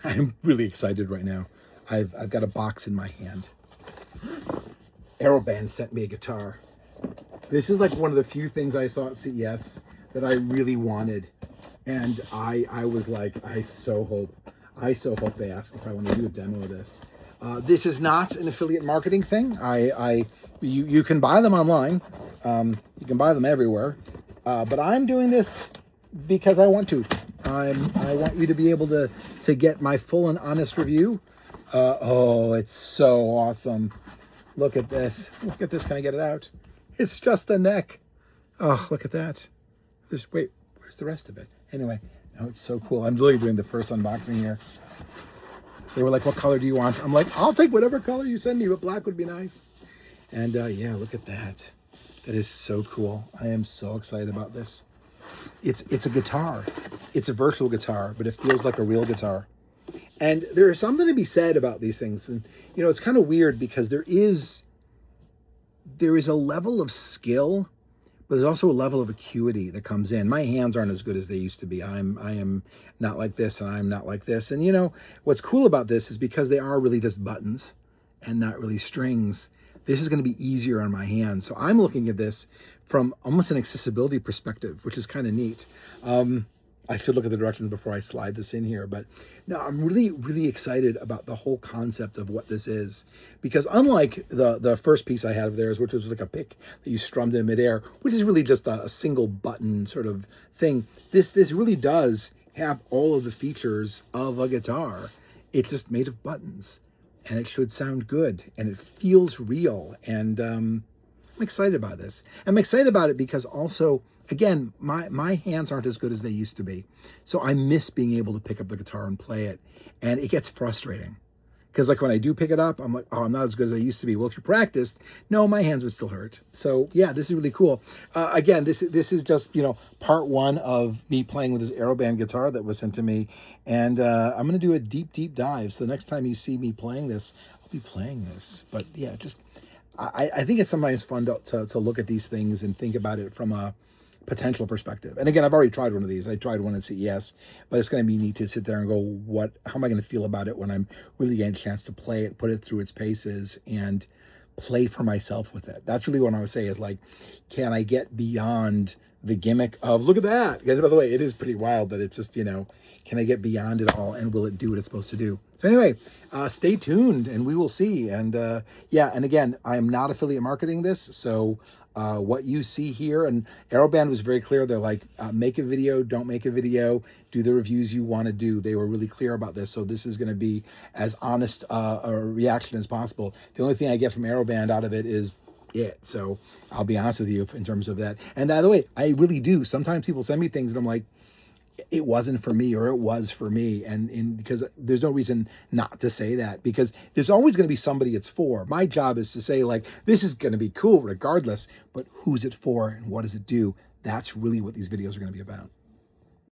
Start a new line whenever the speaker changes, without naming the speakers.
I'm really excited right now. I've got a box in my hand. AeroBand sent me a guitar. This is like one of the few things I saw at CES that I really wanted. And I was like, I so hope they ask if I want to do a demo of this. This is not an affiliate marketing thing. You can buy them online. You can buy them everywhere. But I'm doing this because I want to. I want you to be able to get my full and honest review. Oh, it's so awesome. Look at this. Look at this. Can I get it out? It's just the neck. Oh, look at that. Wait, where's the rest of it? Anyway, oh, it's so cool. I'm literally doing the first unboxing here. They were like, what color do you want? I'm like, I'll take whatever color you send me, but black would be nice. And yeah, look at that. That is so cool. I am so excited about this. It's a guitar. It's a virtual guitar, but it feels like a real guitar. And there is something to be said about these things. And, you know, it's kind of weird because there is a level of skill, but there's also a level of acuity that comes in. My hands aren't as good as they used to be. I am not like this and I'm not like this. And, you know, what's cool about this is because they are really just buttons and not really strings, this is going to be easier on my hands. So I'm looking at this from almost an accessibility perspective, which is kind of neat. I should look at the directions before I slide this in here. But no, I'm really, really excited about the whole concept of what this is. Because unlike the first piece I had of theirs, which was like a pick that you strummed in midair, which is really just a single button sort of thing, this really does have all of the features of a guitar. It's just made of buttons. And it should sound good. And it feels real. And I'm excited about this. I'm excited about it because also, again, my hands aren't as good as they used to be. So I miss being able to pick up the guitar and play it. And it gets frustrating. Because like when I do pick it up, I'm like, oh, I'm not as good as I used to be. Well, if you practiced, no, my hands would still hurt. So yeah, this is really cool. Again, this is just, you know, part one of me playing with this AeroBand guitar that was sent to me. And I'm going to do a deep, deep dive. So the next time you see me playing this, I'll be playing this. But yeah, just, I think it's sometimes fun to look at these things and think about it from a potential perspective. And again, I've already tried one of these. I tried one at CES, but it's going to be neat to sit there and go, how am I going to feel about it when I'm really getting a chance to play it, put it through its paces and play for myself with it. That's really what I would say is like, can I get beyond the gimmick of, look at that. And by the way, it is pretty wild that it's just, you know, can I get beyond it all and will it do what it's supposed to do? So anyway, stay tuned and we will see. And yeah, and again, I am not affiliate marketing this. So what you see here, and AeroBand was very clear. They're like, make a video, don't make a video, do the reviews you want to do. They were really clear about this. So this is going to be as honest a reaction as possible. The only thing I get from AeroBand out of it is it. So I'll be honest with you in terms of that. And by the way, I really do. Sometimes people send me things and I'm like, it wasn't for me or it was for me. And because there's no reason not to say that, because there's always going to be somebody it's for. My job is to say like, this is going to be cool regardless, but who's it for and what does it do? That's really what these videos are going to be about.